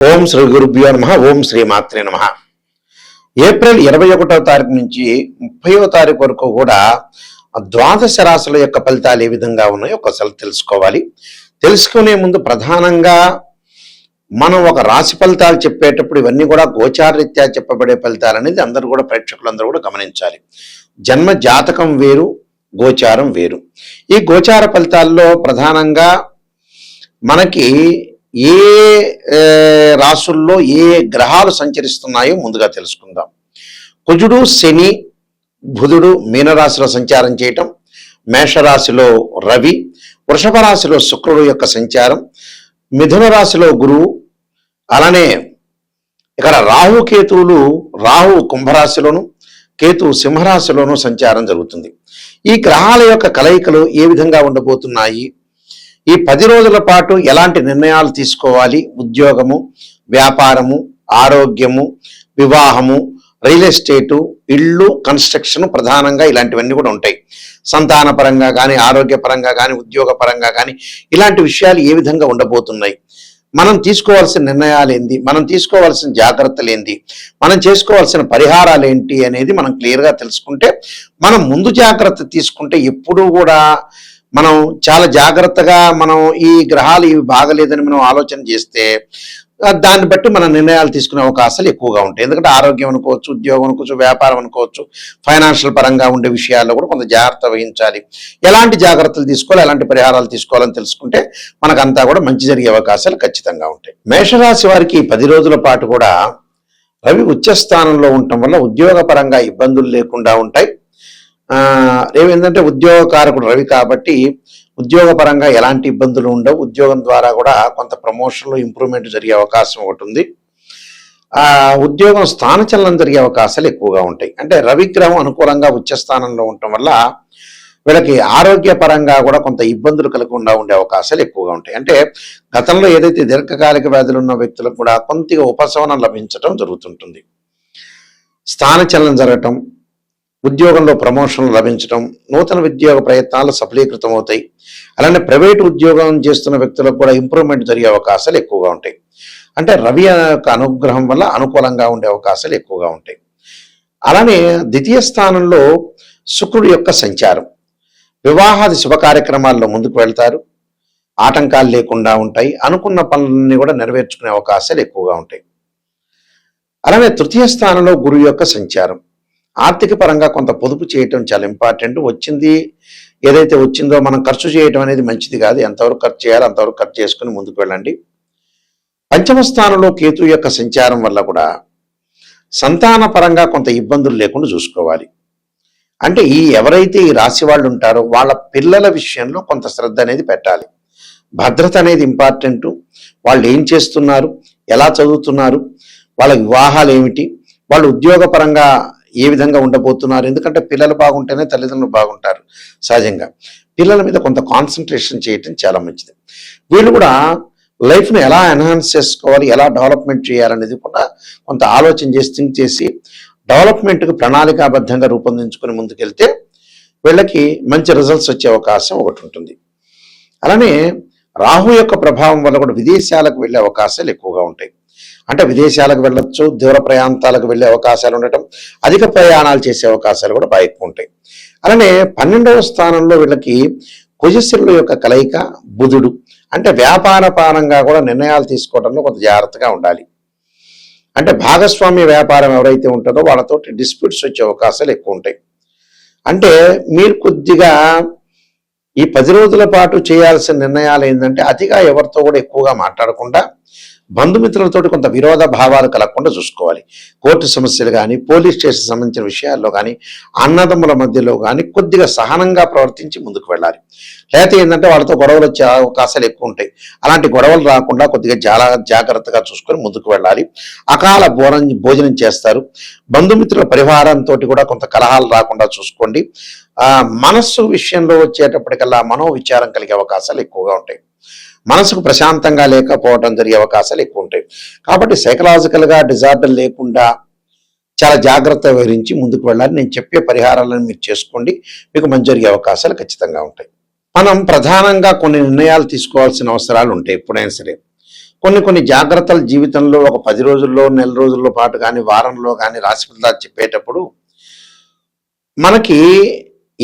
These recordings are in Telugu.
ఓం శ్రీ గురుభ్యో నమః. ఓం శ్రీ మాత్రే నమః. ఏప్రిల్ 21వ తారీఖు నుంచి 30వ తారీఖు వరకు కూడా ద్వాదశ రాశుల యొక్క ఫలితాలు ఏ విధంగా ఉన్నాయో ఒకసారి తెలుసుకోవాలి. తెలుసుకునే ముందు ప్రధానంగా మనం ఒక రాశి ఫలితాలు చెప్పేటప్పుడు ఇవన్నీ కూడా గోచారరీత్యా చెప్పబడే ఫలితాలు అనేది అందరూ కూడా ప్రేక్షకులందరూ కూడా గమనించాలి. జన్మ జాతకం వేరు, గోచారం వేరు. ఈ గోచార ఫలితాల్లో ప్రధానంగా మనకి ఏ రాసుల్లో ఏ గ్రహాలు సంచరిస్తున్నాయో ముందుగా తెలుసుకుందాం. కుజుడు, శని, బుధుడు మీనరాశిలో సంచారం చేయటం, మేషరాశిలో రవి, వృషభ రాశిలో శుక్రుడు యొక్క సంచారం, మిథున రాశిలో గురువు, అలానే ఇక్కడ రాహుకేతువులు, రాహు కుంభరాశిలోను, కేతు సింహరాశిలోను సంచారం జరుగుతుంది. ఈ గ్రహాల యొక్క కలయికలు ఏ విధంగా ఉండబోతున్నాయి, ఈ 10 రోజుల పాటు ఎలాంటి నిర్ణయాలు తీసుకోవాలి, ఉద్యోగము, వ్యాపారము, ఆరోగ్యము, వివాహము, రియల్ ఎస్టేటు, ఇళ్ళు, కన్స్ట్రక్షన్ ప్రధానంగా ఇలాంటివన్నీ కూడా ఉంటాయి. సంతాన పరంగా కానీ, ఆరోగ్యపరంగా కానీ, ఉద్యోగ పరంగా కానీ ఇలాంటి విషయాలు ఏ విధంగా ఉండబోతున్నాయి, మనం తీసుకోవాల్సిన నిర్ణయాలు ఏంటి, మనం తీసుకోవాల్సిన జాగ్రత్తలు ఏంటి, మనం చేసుకోవాల్సిన పరిహారాలు ఏంటి అనేది మనం క్లియర్గా తెలుసుకుంటే, మనం ముందు జాగ్రత్త తీసుకుంటే ఎప్పుడూ కూడా మనం చాలా జాగ్రత్తగా మనం ఈ గ్రహాలు ఇవి బాగలేదని మనం ఆలోచన చేస్తే దాన్ని బట్టి మన నిర్ణయాలు తీసుకునే అవకాశాలు ఎక్కువగా ఉంటాయి. ఎందుకంటే ఆరోగ్యం అనుకోవచ్చు, ఉద్యోగం అనుకోవచ్చు, వ్యాపారం అనుకోవచ్చు, ఫైనాన్షియల్ పరంగా ఉండే విషయాల్లో కూడా కొంత జాగ్రత్త వహించాలి. ఎలాంటి జాగ్రత్తలు తీసుకోవాలి, ఎలాంటి పరిహారాలు తీసుకోవాలని తెలుసుకుంటే మనకంతా కూడా మంచి జరిగే అవకాశాలు ఖచ్చితంగా ఉంటాయి. మేషరాశి వారికి 10 రోజుల పాటు కూడా రవి ఉచ్చస్థానంలో ఉండటం వల్ల ఉద్యోగపరంగా ఇబ్బందులు లేకుండా ఉంటాయి. ఏమేంటంటే ఉద్యోగకారకుడు రవి కాబట్టి ఉద్యోగపరంగా ఎలాంటి ఇబ్బందులు ఉండవు. ఉద్యోగం ద్వారా కూడా కొంత ప్రమోషన్లు, ఇంప్రూవ్మెంట్ జరిగే అవకాశం ఒకటి ఉంది. ఉద్యోగం స్థానచలనం జరిగే అవకాశాలు ఎక్కువగా ఉంటాయి. అంటే రవిగ్రహం అనుకూలంగా ఉచ్చస్థానంలో ఉండటం వల్ల వీళ్ళకి ఆరోగ్యపరంగా కూడా కొంత ఇబ్బందులు కలగకుండా ఉండే అవకాశాలు ఎక్కువగా ఉంటాయి. అంటే గతంలో ఏదైతే దీర్ఘకాలిక వ్యాధులు ఉన్న వ్యక్తులకు కూడా కొంత ఉపశమనం లభించడం జరుగుతుంటుంది. స్థానచలనం జరగటం, ఉద్యోగంలో ప్రమోషన్లు లభించడం, నూతన ఉద్యోగ ప్రయత్నాలు సఫలీకృతం అవుతాయి. అలానే ప్రైవేటు ఉద్యోగం చేస్తున్న వ్యక్తులకు కూడా ఇంప్రూవ్మెంట్ జరిగే అవకాశాలు ఎక్కువగా ఉంటాయి. అంటే రవి యొక్క అనుగ్రహం వల్ల అనుకూలంగా ఉండే అవకాశాలు ఎక్కువగా ఉంటాయి. అలానే ద్వితీయ స్థానంలో శుక్రుడు యొక్క సంచారం, వివాహాది శుభ కార్యక్రమాల్లో ముందుకు వెళ్తారు, ఆటంకాలు లేకుండా ఉంటాయి, అనుకున్న పనులన్నీ కూడా నెరవేర్చుకునే అవకాశాలు ఎక్కువగా ఉంటాయి. అలానే తృతీయ స్థానంలో గురువు యొక్క సంచారం, ఆర్థిక పరంగా కొంత పొదుపు చేయటం చాలా ఇంపార్టెంట్. వచ్చింది ఏదైతే వచ్చిందో మనం ఖర్చు చేయటం అనేది మంచిది కాదు. ఎంతవరకు ఖర్చు చేయాలో అంతవరకు ఖర్చు చేసుకుని ముందుకు వెళ్ళండి. పంచమ స్థానంలో కేతు యొక్క సంచారం వల్ల కూడా సంతాన పరంగా కొంత ఇబ్బందులు లేకుండా చూసుకోవాలి. అంటే ఎవరైతే ఈ రాశి వాళ్ళు ఉంటారో వాళ్ళ పిల్లల విషయంలో కొంత శ్రద్ధ అనేది పెట్టాలి. భద్రత అనేది ఇంపార్టెంట్. వాళ్ళు ఏం చేస్తున్నారు, ఎలా చదువుతున్నారు, వాళ్ళ వివాహాలు ఏమిటి, వాళ్ళు ఉద్యోగపరంగా ఏ విధంగా ఉండబోతున్నారు. ఎందుకంటే పిల్లలు బాగుంటేనే తల్లిదండ్రులు బాగుంటారు. సహజంగా పిల్లల మీద కొంత కాన్సన్ట్రేషన్ చేయటం చాలా మంచిది. వీళ్ళు కూడా లైఫ్ను ఎలా ఎన్హాన్స్ చేసుకోవాలి, ఎలా డెవలప్మెంట్ చేయాలనేది కూడా కొంత ఆలోచన చేసి థింక్ చేసి డెవలప్మెంట్కి ప్రణాళికాబద్ధంగా రూపొందించుకొని ముందుకెళ్తే వీళ్ళకి మంచి రిజల్ట్స్ వచ్చే అవకాశం ఒకటి ఉంటుంది. అలానే రాహు యొక్క ప్రభావం వల్ల కూడా విదేశాలకు వెళ్ళే అవకాశాలు ఎక్కువగా ఉంటాయి. అంటే విదేశాలకు వెళ్ళొచ్చు, దూర ప్రయాణాలకు వెళ్ళే అవకాశాలు ఉండటం, అధిక ప్రయాణాలు చేసే అవకాశాలు కూడా బాగా ఎక్కువ ఉంటాయి. అలానే 12వ స్థానంలో వీళ్ళకి కుజశనుల యొక్క కలయిక, బుధుడు, అంటే వ్యాపార పరంగా కూడా నిర్ణయాలు తీసుకోవడంలో కొంత జాగ్రత్తగా ఉండాలి. అంటే భాగస్వామ్య వ్యాపారం ఎవరైతే ఉంటారో వాళ్ళతో డిస్ప్యూట్స్ వచ్చే అవకాశాలు ఎక్కువ ఉంటాయి. అంటే మీరు కొద్దిగా ఈ 10 రోజుల పాటు చేయాల్సిన నిర్ణయాలు ఏంటంటే అతిగా ఎవరితో కూడా ఎక్కువగా మాట్లాడకుండా, బంధుమిత్రులతో కొంత విరోధ భావాలు కలగకుండా చూసుకోవాలి. కోర్టు సమస్యలు కానీ, పోలీస్ స్టేషన్ సంబంధించిన విషయాల్లో కానీ, అన్నదమ్ముల మధ్యలో కానీ కొద్దిగా సహనంగా ప్రవర్తించి ముందుకు వెళ్ళాలి. లేకపోతే ఏంటంటే వాళ్ళతో గొడవలు వచ్చే అవకాశాలు ఎక్కువ ఉంటాయి. అలాంటి గొడవలు రాకుండా కొద్దిగా చాలా జాగ్రత్తగా చూసుకొని ముందుకు వెళ్ళాలి. అకాల భోజనం చేస్తారు. బంధుమిత్రుల పరివారంతో కూడా కొంత కలహాలు రాకుండా చూసుకోండి. మనస్సు విషయంలో వచ్చేటప్పటికల్లా మనోవిచారం కలిగే అవకాశాలు ఎక్కువగా ఉంటాయి. మనసుకు ప్రశాంతంగా లేకపోవడం జరిగే అవకాశాలు ఎక్కువ ఉంటాయి. కాబట్టి సైకలాజికల్గా డిజార్డర్ లేకుండా చాలా జాగ్రత్త వహించి ముందుకు వెళ్ళాలి. నేను చెప్పే పరిహారాలను మీరు చేసుకోండి, మీకు మంచి జరిగే అవకాశాలు ఖచ్చితంగా ఉంటాయి. మనం ప్రధానంగా కొన్ని నిర్ణయాలు తీసుకోవాల్సిన అవసరాలు ఉంటాయి. ఎప్పుడైనా సరే కొన్ని జాగ్రత్తలు జీవితంలో ఒక 10 రోజుల్లో, నెల రోజుల్లో పాటు కానీ, వారంలో కానీ రాశి ఫలితాలు చెప్పేటప్పుడు మనకి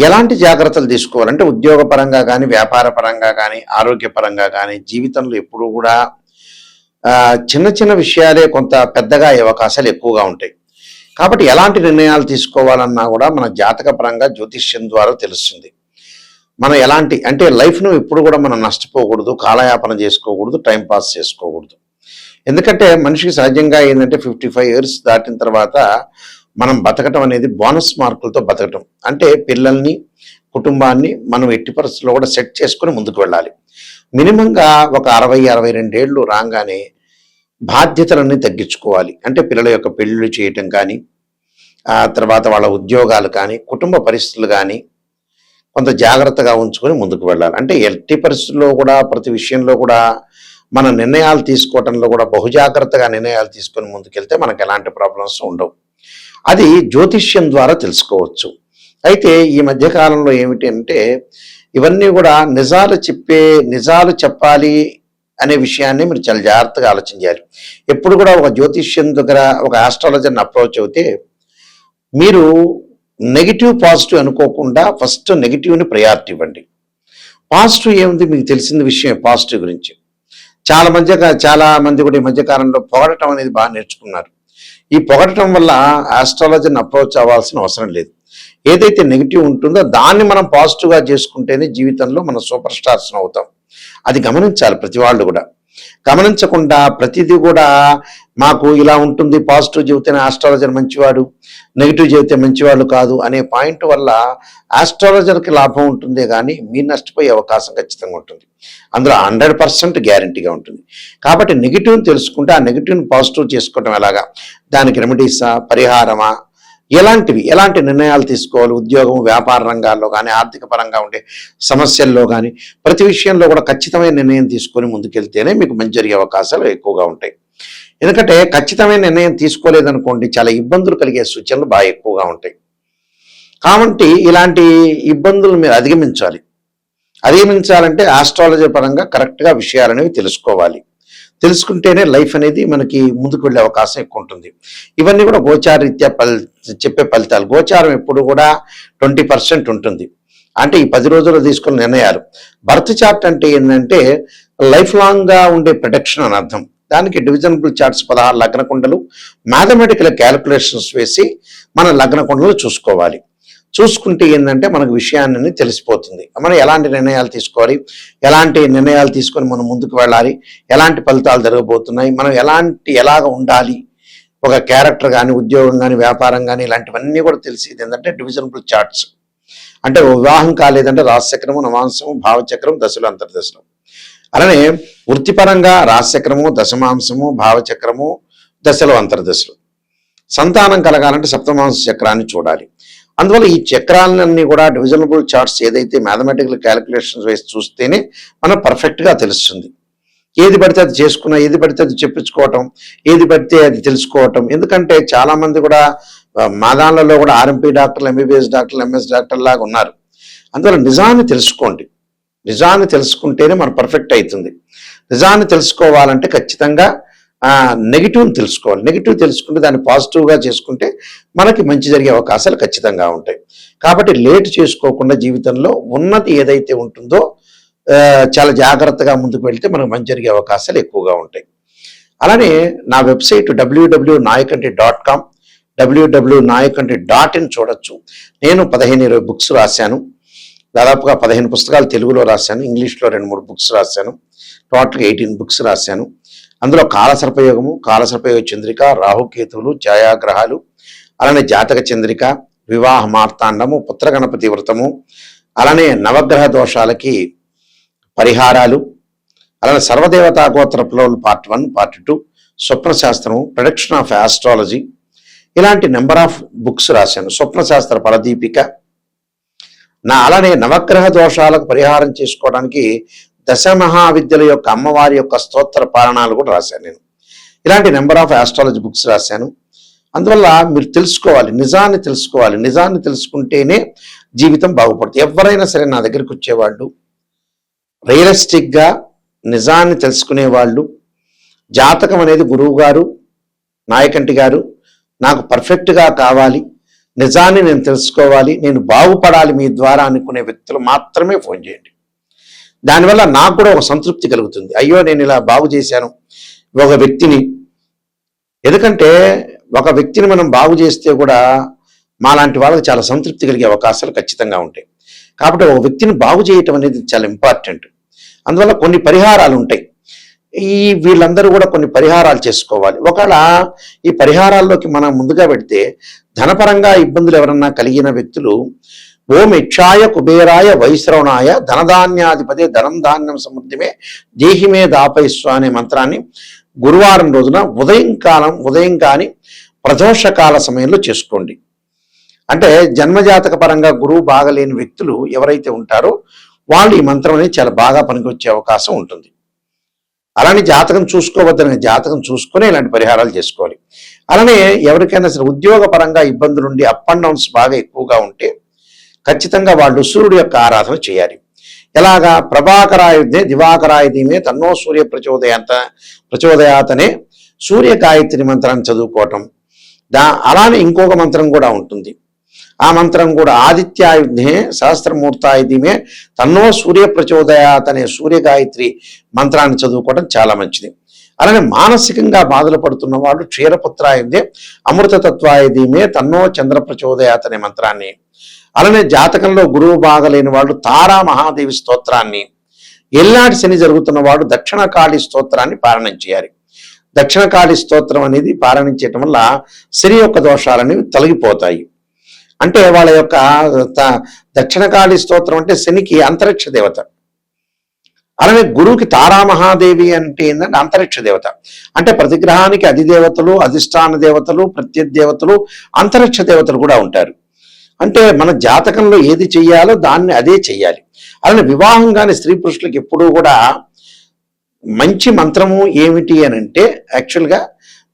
ఎలాంటి జాగ్రత్తలు తీసుకోవాలంటే ఉద్యోగపరంగా కానీ, వ్యాపార పరంగా కానీ, ఆరోగ్యపరంగా కానీ జీవితంలో ఎప్పుడు కూడా చిన్న చిన్న విషయాలే కొంత పెద్దగా అయ్యే అవకాశాలు ఎక్కువగా ఉంటాయి. కాబట్టి ఎలాంటి నిర్ణయాలు తీసుకోవాలన్నా కూడా మన జాతక పరంగా జ్యోతిష్యం ద్వారా తెలుస్తుంది. మనం ఎలాంటి అంటే లైఫ్ను ఎప్పుడు కూడా మనం నష్టపోకూడదు, కాలయాపన చేసుకోకూడదు, టైం పాస్ చేసుకోకూడదు. ఎందుకంటే మనిషికి సహజంగా ఏంటంటే 55 ఇయర్స్ దాటిన తర్వాత మనం బతకటం అనేది బోనస్ మార్కులతో బతకటం. అంటే పిల్లల్ని, కుటుంబాన్ని మనం ఎట్టి పరిస్థితుల్లో కూడా సెట్ చేసుకుని ముందుకు వెళ్ళాలి. మినిమంగా ఒక 60-62 ఏళ్ళు రాగానే బాధ్యతలన్నీ తగ్గించుకోవాలి. అంటే పిల్లల యొక్క పెళ్ళిళ్ళు చేయటం కానీ, ఆ తర్వాత వాళ్ళ ఉద్యోగాలు కానీ, కుటుంబ పరిస్థితులు కానీ కొంత జాగ్రత్తగా ఉంచుకొని ముందుకు వెళ్ళాలి. అంటే ఎట్టి పరిస్థితుల్లో కూడా ప్రతి విషయంలో కూడా మన నిర్ణయాలు తీసుకోవటంలో కూడా బహుజాగ్రత్తగా నిర్ణయాలు తీసుకొని ముందుకెళ్తే మనకు ఎలాంటి ప్రాబ్లమ్స్ ఉండవు. అది జ్యోతిష్యం ద్వారా తెలుసుకోవచ్చు. అయితే ఈ మధ్య కాలంలో ఏమిటి అంటే ఇవన్నీ కూడా నిజాలు చెప్పాలి అనే విషయాన్ని మీరు చాలా జాగ్రత్తగా ఆలోచించాలి. ఎప్పుడు కూడా ఒక జ్యోతిష్యం దగ్గర ఒక ఆస్ట్రాలజర్ని అప్రోచ్ అవుతే మీరు నెగిటివ్ పాజిటివ్ అనుకోకుండా ఫస్ట్ నెగిటివ్ని ప్రయారిటీ ఇవ్వండి. పాజిటివ్ ఏముంది మీకు తెలిసిన విషయం పాజిటివ్ గురించి. చాలా మంది కూడా ఈ మధ్యకాలంలో పొగడటం అనేది బాగా నేర్చుకున్నారు. ఈ పొగడటం వల్ల ఆస్ట్రాలజర్ని అప్రోచ్ అవ్వాల్సిన అవసరం లేదు. ఏదైతే నెగిటివ్ ఉంటుందో దాన్ని మనం పాజిటివ్గా చేసుకుంటేనే జీవితంలో మనం సూపర్ స్టార్స్ అవుతాం. అది గమనించాలి ప్రతి వాళ్ళు కూడా. గమనించకుండా ప్రతిదీ కూడా మాకు ఇలా ఉంటుంది, పాజిటివ్ చెబితేనే ఆస్ట్రాలజర్ మంచివాడు, నెగిటివ్ చెబితే మంచివాళ్ళు కాదు అనే పాయింట్ వల్ల ఆస్ట్రాలజర్కి లాభం ఉంటుందే కానీ మీరు నష్టపోయే అవకాశం ఖచ్చితంగా ఉంటుంది. అందులో 100% గ్యారంటీగా ఉంటుంది. కాబట్టి నెగిటివ్ని తెలుసుకుంటే ఆ నెగిటివ్ని పాజిటివ్ చేసుకోవటం ఎలాగా, దానికి రెమెడీసా, పరిహారమా, ఎలాంటి నిర్ణయాలు తీసుకోవాలి, ఉద్యోగం, వ్యాపార రంగాల్లో కానీ, ఆర్థిక పరంగా ఉండే సమస్యల్లో కానీ ప్రతి విషయంలో కూడా ఖచ్చితమైన నిర్ణయం తీసుకొని ముందుకెళ్తేనే మీకు మంచి జరిగే అవకాశాలు ఎక్కువగా ఉంటాయి. ఎందుకంటే ఖచ్చితమైన నిర్ణయం తీసుకోలేదనుకోండి చాలా ఇబ్బందులు కలిగే సూచనలు బాగా ఎక్కువగా ఉంటాయి. కాబట్టి ఇలాంటి ఇబ్బందులు మీరు అధిగమించాలంటే ఆస్ట్రాలజీ పరంగా కరెక్ట్గా విషయాలనేవి తెలుసుకుంటేనే లైఫ్ అనేది మనకి ముందుకు వెళ్ళే అవకాశం ఎక్కువ ఉంటుంది. ఇవన్నీ కూడా గోచారరీత్యా చెప్పే ఫలితాలు. గోచారం ఎప్పుడు కూడా 20% ఉంటుంది. అంటే ఈ 10 రోజుల్లో తీసుకున్న నిర్ణయాలు. బర్త్ చార్ట్ అంటే ఏంటంటే లైఫ్ లాంగ్గా ఉండే ప్రొటెక్షన్ అని అర్థం. దానికి డివిజనబుల్ చార్ట్స్ 16 లగ్న కుండలు మ్యాథమెటికల్ క్యాలిక్యులేషన్స్ వేసి మన లగ్న కుండలు చూసుకుంటే ఏంటంటే మనకు విషయాన్ని తెలిసిపోతుంది. మనం ఎలాంటి నిర్ణయాలు తీసుకోవాలి, ఎలాంటి నిర్ణయాలు తీసుకొని మనం ముందుకు వెళ్ళాలి, ఎలాంటి ఫలితాలు జరగబోతున్నాయి, మనం ఎలాగ ఉండాలి, ఒక క్యారెక్టర్ కానీ, ఉద్యోగం కానీ, వ్యాపారం కానీ ఇలాంటివన్నీ కూడా తెలిసేది ఏంటంటే డివిజనబుల్ చార్ట్స్. అంటే వివాహం కాలేదంటే రాశిచక్రము, నవాంశము, భావచక్రం, దశలు, అంతర్దశలు. అలానే వృత్తిపరంగా రాశిచక్రము, దశమాంశము, భావచక్రము, దశలు, అంతర్దశలు. సంతానం కలగాలంటే సప్తమాంశ చక్రాన్ని చూడాలి. అందువల్ల ఈ చక్రాలన్నీ కూడా డివిజనబుల్ చార్ట్స్ ఏదైతే మ్యాథమెటికల్ క్యాలిక్యులేషన్స్ వేసి చూస్తేనే మనం పర్ఫెక్ట్గా తెలుస్తుంది. ఏది పడితే అది చేసుకున్నా, ఏది పడితే అది చెప్పించుకోవటం, ఏది పడితే అది తెలుసుకోవటం. ఎందుకంటే చాలామంది కూడా మా దానిలో కూడా ఆర్ఎంపీ డాక్టర్లు, ఎంబీబీఎస్ డాక్టర్లు, ఎంఎస్ డాక్టర్ లాగా ఉన్నారు. అందువల్ల నిజాన్ని తెలుసుకోండి. నిజాన్ని తెలుసుకుంటేనే మనం పర్ఫెక్ట్ అవుతుంది. నిజాన్ని తెలుసుకోవాలంటే ఖచ్చితంగా నెగిటివ్ని తెలుసుకోవాలి. నెగిటివ్ తెలుసుకుంటే దాన్ని పాజిటివ్గా చేసుకుంటే మనకి మంచి జరిగే అవకాశాలు ఖచ్చితంగా ఉంటాయి. కాబట్టి లేట్ చేసుకోకుండా జీవితంలో ఉన్నది ఏదైతే ఉంటుందో చాలా జాగ్రత్తగా ముందుకు వెళ్తే మనకు మంచి జరిగే అవకాశాలు ఎక్కువగా ఉంటాయి. అలానే నా వెబ్సైట్ www.nayakanti.com, www.nayakanti.in చూడొచ్చు. నేను 15-20 బుక్స్ రాశాను. దాదాపుగా 15 పుస్తకాలు తెలుగులో రాశాను, ఇంగ్లీష్లో 2-3 బుక్స్ రాశాను. టోటల్గా 18 బుక్స్ రాశాను. అందులో కాలసర్పయోగము, కాలసర్పయోగ చంద్రిక, రాహుకేతువులు, ఛాయాగ్రహాలు, అలానే జాతక చంద్రిక, వివాహ మార్తాండము, పుత్రగణపతి వ్రతము, అలానే నవగ్రహ దోషాలకి పరిహారాలు, అలానే సర్వదేవతా గోత్ర పిలవలు పార్ట్ 1, పార్ట్ 2, స్వప్నశాస్త్రము, ప్రొడక్షన్ ఆఫ్ ఆస్ట్రాలజీ, ఇలాంటి నెంబర్ ఆఫ్ బుక్స్ రాశాను. స్వప్నశాస్త్ర పరదీపిక. అలానే నవగ్రహ దోషాలకు పరిహారం చేసుకోవడానికి దశమహావిద్యల యొక్క అమ్మవారి యొక్క స్తోత్ర పారాయణాలు కూడా రాశాను నేను. ఇలాంటి నెంబర్ ఆఫ్ ఆస్ట్రాలజీ బుక్స్ రాశాను. అందువల్ల మీరు తెలుసుకోవాలి, నిజాన్ని తెలుసుకుంటేనే జీవితం బాగుపడుతుంది. ఎవరైనా సరే నా దగ్గరికి వచ్చేవాళ్ళు రియలిస్టిక్గా నిజాన్ని తెలుసుకునేవాళ్ళు, జాతకం అనేది గురువు గారు, నాయకంటి గారు నాకు పర్ఫెక్ట్గా కావాలి, నిజాన్ని నేను తెలుసుకోవాలి, నేను బాగుపడాలి మీ ద్వారా అనుకునే వ్యక్తులు మాత్రమే ఫోన్ చేయండి. దానివల్ల నాకు కూడా ఒక సంతృప్తి కలుగుతుంది. అయ్యో నేను ఇలా బాగు చేశాను ఒక వ్యక్తిని. ఎందుకంటే ఒక వ్యక్తిని మనం బాగు చేస్తే కూడా మాలాంటి వాళ్ళకి చాలా సంతృప్తి కలిగే అవకాశాలు ఖచ్చితంగా ఉంటాయి. కాబట్టి ఒక వ్యక్తిని బాగు చేయటం అనేది చాలా ఇంపార్టెంట్. అందువల్ల కొన్ని పరిహారాలు ఉంటాయి. వీళ్ళందరూ కూడా కొన్ని పరిహారాలు చేసుకోవాలి. ఒకవేళ ఈ పరిహారాల్లోకి మనం ముందుగా పెడితే ధనపరంగా ఇబ్బందులు ఎవరన్నా కలిగిన వ్యక్తులు ఓం యక్షాయ కుబేరాయ వైశ్రవణాయ ధనధాన్యాధిపతి ధనం ధాన్యం సమృద్ధిమే దేహిమే దాపయిస్వ అనే మంత్రాన్ని గురువారం రోజున ఉదయం కానీ ప్రదోషకాల సమయంలో చేసుకోండి. అంటే జన్మజాతక పరంగా గురువు బాగలేని వ్యక్తులు ఎవరైతే ఉంటారో వాళ్ళు ఈ మంత్రం అనేది చాలా బాగా పనికొచ్చే అవకాశం ఉంటుంది. అలానే జాతకం చూసుకోవద్దని జాతకం చూసుకుని ఇలాంటి పరిహారాలు చేసుకోవాలి. అలానే ఎవరికైనా సరే ఉద్యోగపరంగా ఇబ్బందులు ఉండి అప్ అండ్ డౌన్స్ బాగా ఎక్కువగా ఉంటే ఖచ్చితంగా వాళ్ళు సూర్యుడి యొక్క ఆరాధన చేయాలి. ఎలాగా? ప్రభాకరాయుధే దివాకరాయుధీమే తన్నో సూర్య ప్రచోదయాతనే సూర్య గాయత్రి మంత్రాన్ని చదువుకోవటం. అలానే ఇంకొక మంత్రం కూడా ఉంటుంది. ఆ మంత్రం కూడా ఆదిత్యాయుధే సహస్రమూర్తాయుధీమే తన్నో సూర్య ప్రచోదయాత్ అనే సూర్య గాయత్రి మంత్రాన్ని చదువుకోవడం చాలా మంచిది. అలానే మానసికంగా బాధలు పడుతున్న వాళ్ళు క్షీరపుత్రాయుధే అమృతతత్వాయుధీమే తన్నో చంద్ర ప్రచోదయాత్ అనే మంత్రాన్ని, అలానే జాతకంలో గురువు బాగలేని వాళ్ళు తారా మహాదేవి స్తోత్రాన్ని, ఎల్లాటి శని జరుగుతున్న వాళ్ళు దక్షిణకాళి స్తోత్రాన్ని పారాయణం చేయాలి. దక్షిణకాళి స్తోత్రం అనేది పారాయణం చేయటం వల్ల శని యొక్క దోషాలనేవి తొలగిపోతాయి. అంటే వాళ్ళ యొక్క దక్షిణకాళి స్తోత్రం అంటే శనికి అంతరిక్ష దేవత. అలానే గురువుకి తారామహాదేవి అంటే ఏంటంటే అంతరిక్ష దేవత. అంటే ప్రతి గ్రహానికి అధిదేవతలు, అధిష్టాన దేవతలు, ప్రత్యర్థేవతలు, అంతరిక్ష దేవతలు కూడా ఉంటారు. అంటే మన జాతకంలో ఏది చెయ్యాలో దాన్ని అదే చెయ్యాలి. అలానే వివాహం కాని స్త్రీ పురుషులకు ఎప్పుడూ కూడా మంచి మంత్రము ఏమిటి అని అంటే యాక్చువల్గా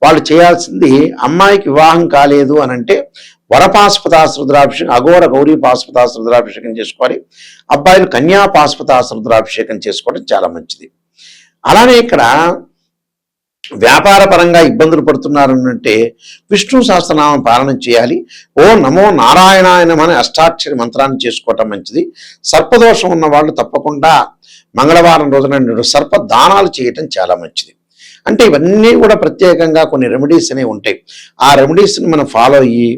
వాళ్ళు చేయాల్సింది, అమ్మాయికి వివాహం కాలేదు అని అంటే వరపాశుపతాశ్రుద్రాభిషేకం, అఘోర గౌరీ పాశుపతాశ్రుద్రాభిషేకం చేసుకోవాలి. అబ్బాయిలు కన్యా పాశుపతాశ్రుద్రాభిషేకం చేసుకోవడం చాలా మంచిది. అలానే ఇక్కడ వ్యాపార పరంగా ఇబ్బందులు పడుతున్నారనంటే విష్ణు సహస్రనామం పాలన చేయాలి. ఓ నమో నారాయణాయ నమః అనే అష్టాక్షరి మంత్రాన్ని చేసుకోవటం మంచిది. సర్పదోషం ఉన్న వాళ్ళు తప్పకుండా మంగళవారం రోజున సర్ప దానాలు చేయటం చాలా మంచిది. అంటే ఇవన్నీ కూడా ప్రత్యేకంగా కొన్ని రెమెడీస్ అనేవి ఉంటాయి. ఆ రెమెడీస్ని మనం ఫాలో అయ్యి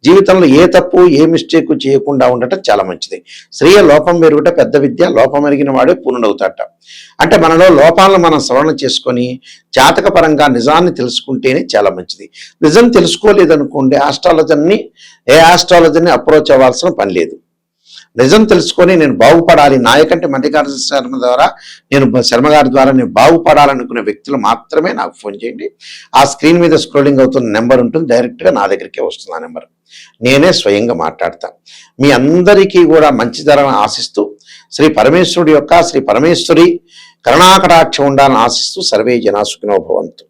జీవితంలో ఏ తప్పు ఏ మిస్టేక్ చేయకుండా ఉండటం చాలా మంచిది. స్త్రీయ లోపం మెరుగుట పెద్ద విద్య, లోపం ఎరిగిన వాడే పూర్ణుడవుతాట. అంటే మనలో లోపాలను మనం శ్రవణ చేసుకొని జాతక పరంగా నిజాన్ని తెలుసుకుంటేనే చాలా మంచిది. నిజం తెలుసుకోలేదనుకోండి ఏ ఆస్ట్రాలజీని అప్రోచ్ అవ్వాల్సిన పని లేదు. నిజం తెలుసుకొని నేను బాగుపడాలి, నాయకంటే మల్లికార్జున శర్మ గారి ద్వారా నేను బాగుపడాలనుకునే వ్యక్తులు మాత్రమే నాకు ఫోన్ చేయండి. ఆ స్క్రీన్ మీద స్క్రోలింగ్ అవుతున్న నెంబర్ ఉంటుంది, డైరెక్ట్గా నా దగ్గరికే వస్తుంది. ఆ నెంబర్ నేనే స్వయంగా మాట్లాడతాను. మీ అందరికీ కూడా మంచి జరగని ఆశిస్తూ శ్రీ పరమేశ్వరుడి యొక్క శ్రీ పరమేశ్వరి కరుణాకటాక్షం ఉండాలని ఆశిస్తూ సర్వే జనా సుఖినో భవంతు.